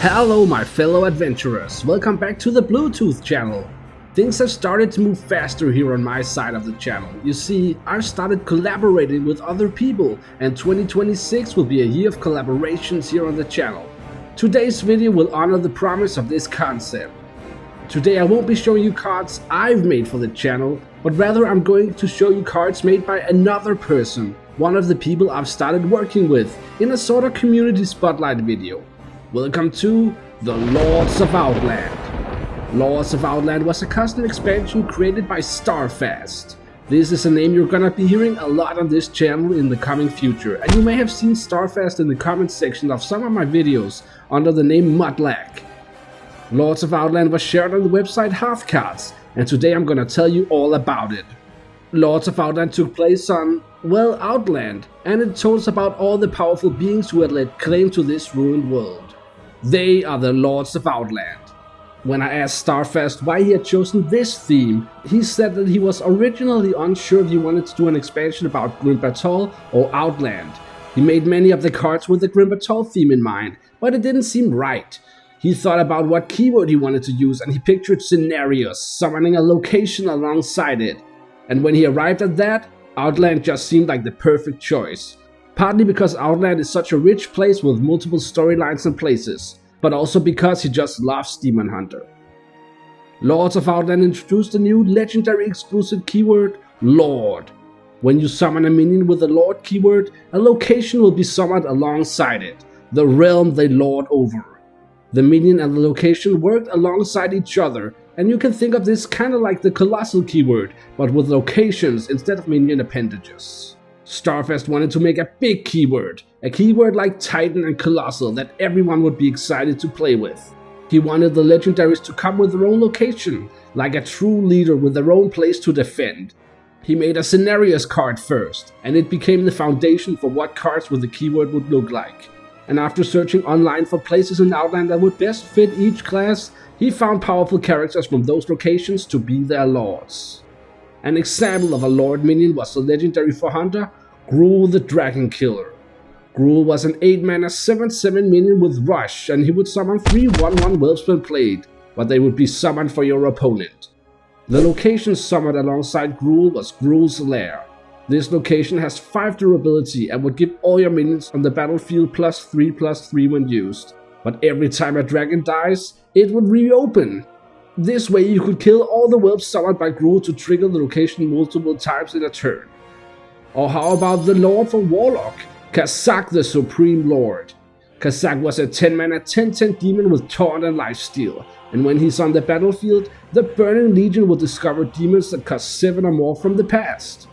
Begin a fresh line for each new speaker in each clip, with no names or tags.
Hello my fellow adventurers, welcome back to the Bluetooth channel. Things have started to move faster here on my side of the channel. You see, I've started collaborating with other people and 2026 will be a year of collaborations here on the channel. Today's video will honor the promise of this concept. Today I won't be showing you cards I've made for the channel, but rather I'm going to show you cards made by another person, one of the people I've started working with, in a sort of community spotlight video. Welcome to the Lords of Outland. Lords of Outland was a custom expansion created by STARFAST. This is a name you're gonna be hearing a lot on this channel in the coming future, and you may have seen STARFAST in the comment section of some of my videos under the name Mudlack. Lords of Outland was shared on the website Hearthstone, and today I'm gonna tell you all about it. Lords of Outland took place on, well, Outland, and it told us about all the powerful beings who had laid claim to this ruined world. They are the Lords of Outland. When I asked STARFAST why he had chosen this theme, he said that he was originally unsure if he wanted to do an expansion about Grim Battle or Outland. He made many of the cards with the Grim Battle theme in mind, but it didn't seem right. He thought about what keyword he wanted to use and he pictured scenarios, summoning a location alongside it. And when he arrived at that, Outland just seemed like the perfect choice. Partly because Outland is such a rich place with multiple storylines and places, but also because he just loves Demon Hunter. Lords of Outland introduced a new legendary exclusive keyword, Lord. When you summon a minion with the Lord keyword, a location will be summoned alongside it, the realm they lord over. The minion and the location worked alongside each other, and you can think of this kinda like the Colossal keyword, but with locations instead of minion appendages. STARFAST wanted to make a big keyword, a keyword like Titan and Colossal that everyone would be excited to play with. He wanted the legendaries to come with their own location, like a true leader with their own place to defend. He made a scenarios card first, and it became the foundation for what cards with the keyword would look like. And after searching online for places in Outland that would best fit each class, he found powerful characters from those locations to be their lords. An example of a lord minion was the legendary 400 Gruul the Dragon Killer. Gruul was an 8-mana 7/7 minion with Rush, and he would summon 3 1/1 whelps when played, but they would be summoned for your opponent. The location summoned alongside Gruul was Gruul's Lair. This location has 5 durability and would give all your minions on the battlefield +3/+3 when used, but every time a dragon dies, it would reopen. This way you could kill all the whelps summoned by Gruul to trigger the location multiple times in a turn. Or how about the Lord for Warlock, Kazak the Supreme Lord. Kazak was a 10-mana 10/10 demon with Taunt and Lifesteal, and when he's on the battlefield, the Burning Legion will discover demons that cost 7 or more from the past.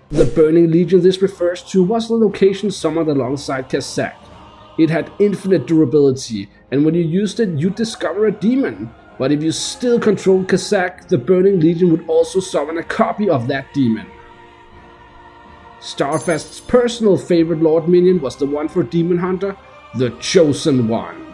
The Burning Legion this refers to was the location summoned alongside Kazak. It had infinite durability, and when you used it, you'd discover a demon. But if you still controlled Kazak, the Burning Legion would also summon a copy of that demon. STARFAST's personal favorite Lord minion was the one for Demon Hunter, the Chosen One.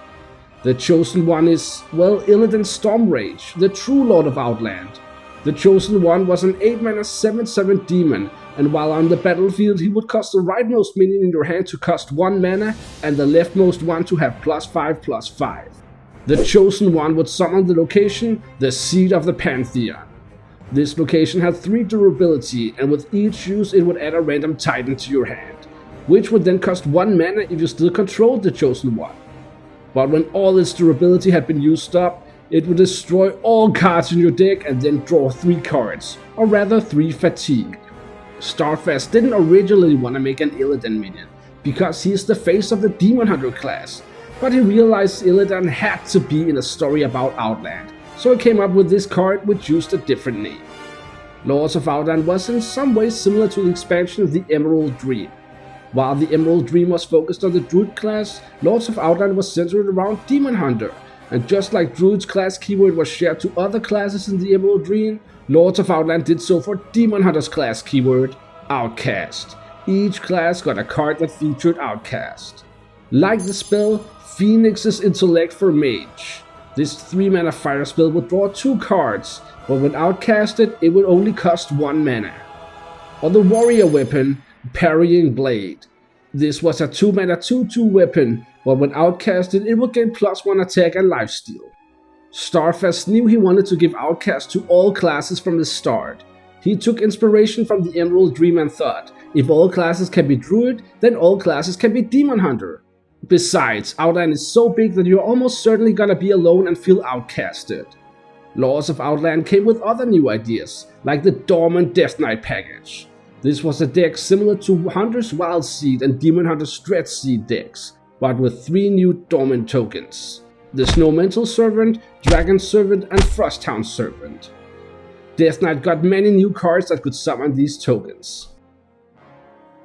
The Chosen One is, well, Illidan Stormrage, the true Lord of Outland. The Chosen One was an 8-mana 7/7 demon, and while on the battlefield he would cost the rightmost minion in your hand to cost 1 mana and the leftmost one to have +5/+5. The Chosen One would summon the location, the Seed of the Pantheon. This location had 3 durability, and with each use it would add a random Titan to your hand, which would then cost 1 mana if you still controlled the Chosen One. But when all its durability had been used up, it would destroy all cards in your deck and then draw 3 cards, or rather 3 fatigue. STARFAST didn't originally want to make an Illidan minion, because he is the face of the Demon Hunter class, but he realized Illidan had to be in a story about Outland, so he came up with this card which used a different name. Lords of Outland was in some ways similar to the expansion of the Emerald Dream. While the Emerald Dream was focused on the Druid class, Lords of Outland was centered around Demon Hunter, and just like Druid's class keyword was shared to other classes in the Emerald Dream, Lords of Outland did so for Demon Hunter's class keyword, Outcast. Each class got a card that featured Outcast. Like the spell, Phoenix's Intellect for Mage. This 3-mana fire spell would draw 2 cards, but when outcasted, it would only cost 1 mana. Or the warrior weapon, Parrying Blade. This was a 2-mana 2/2 weapon but when outcasted it would gain +1 attack and lifesteal. STARFAST knew he wanted to give outcast to all classes from the start. He took inspiration from the Emerald Dream and thought, if all classes can be Druid, then all classes can be Demon Hunter. Besides, Outland is so big that you're almost certainly gonna be alone and feel outcasted. Lords of Outland came with other new ideas, like the Dormant Death Knight package. This was a deck similar to Hunter's Wild Seed and Demon Hunter's Stretch Seed decks, but with 3 new Dormant tokens. The Snowmental Servant, Dragon Servant and Frosthound Servant. Death Knight got many new cards that could summon these tokens.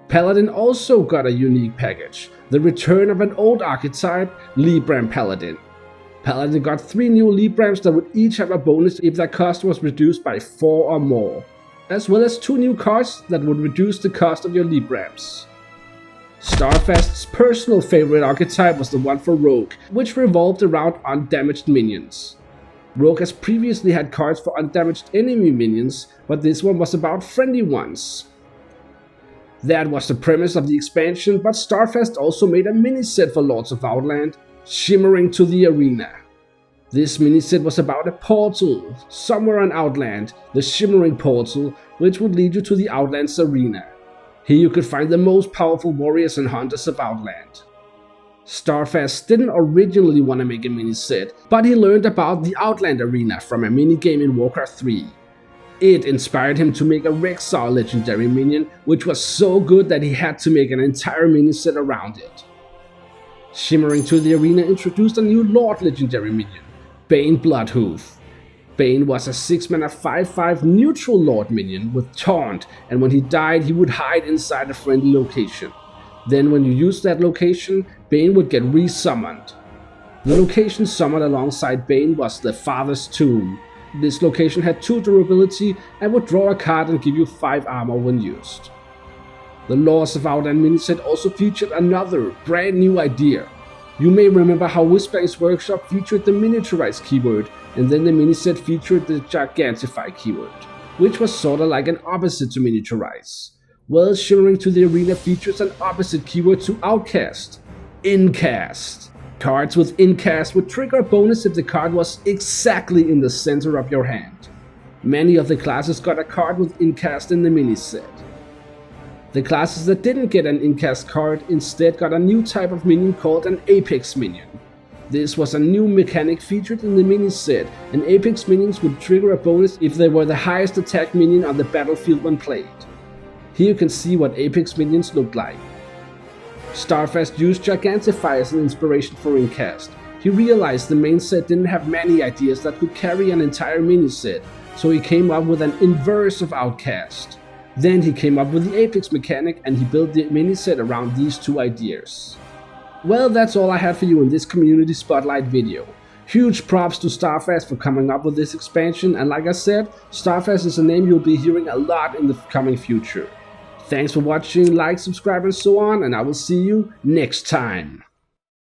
Paladin also got a unique package, the return of an old archetype, Libram Paladin. Paladin got 3 new Librams that would each have a bonus if their cost was reduced by 4 or more, as well as 2 new cards that would reduce the cost of your Librams. STARFAST's personal favorite archetype was the one for Rogue, which revolved around undamaged minions. Rogue has previously had cards for undamaged enemy minions, but this one was about friendly ones. That was the premise of the expansion, but STARFAST also made a mini-set for Lords of Outland, Shimmering to the Arena. This mini-set was about a portal, somewhere on Outland, the Shimmering Portal, which would lead you to the Outlands Arena. Here you could find the most powerful warriors and hunters of Outland. STARFAST didn't originally want to make a mini-set, but he learned about the Outland Arena from a minigame in Warcraft 3. It inspired him to make a Rexar legendary minion, which was so good that he had to make an entire mini-set around it. Shimmering to the Arena introduced a new Lord legendary minion, Bane Bloodhoof. Bane was a 6-mana 5/5 neutral Lord minion with Taunt, and when he died he would hide inside a friendly location. Then when you used that location, Bane would get re-summoned. The location summoned alongside Bane was the Father's Tomb. This location had 2 durability and would draw a card and give you 5 armor when used. The Lords of Outland Mini-Set also featured another brand new idea. You may remember how Whispang's Workshop featured the Miniaturize keyword, and then the mini-set featured the Gigantify keyword, which was sorta like an opposite to Miniaturize. Well, Shimmering to the Arena features an opposite keyword to Outcast, Incast. Cards with Incast would trigger a bonus if the card was exactly in the center of your hand. Many of the classes got a card with Incast in the mini-set. The classes that didn't get an Incast card instead got a new type of minion called an Apex minion. This was a new mechanic featured in the mini-set, and Apex minions would trigger a bonus if they were the highest attack minion on the battlefield when played. Here you can see what Apex minions looked like. STARFAST used Gigantify as an inspiration for Incast. He realized the main set didn't have many ideas that could carry an entire mini-set, so he came up with an inverse of Outcast. Then he came up with the Apex mechanic and he built the mini-set around these 2 ideas. Well, that's all I had for you in this community spotlight video. Huge props to STARFAST for coming up with this expansion, and like I said, STARFAST is a name you'll be hearing a lot in the coming future. Thanks for watching, like, subscribe and so on, and I will see you next time.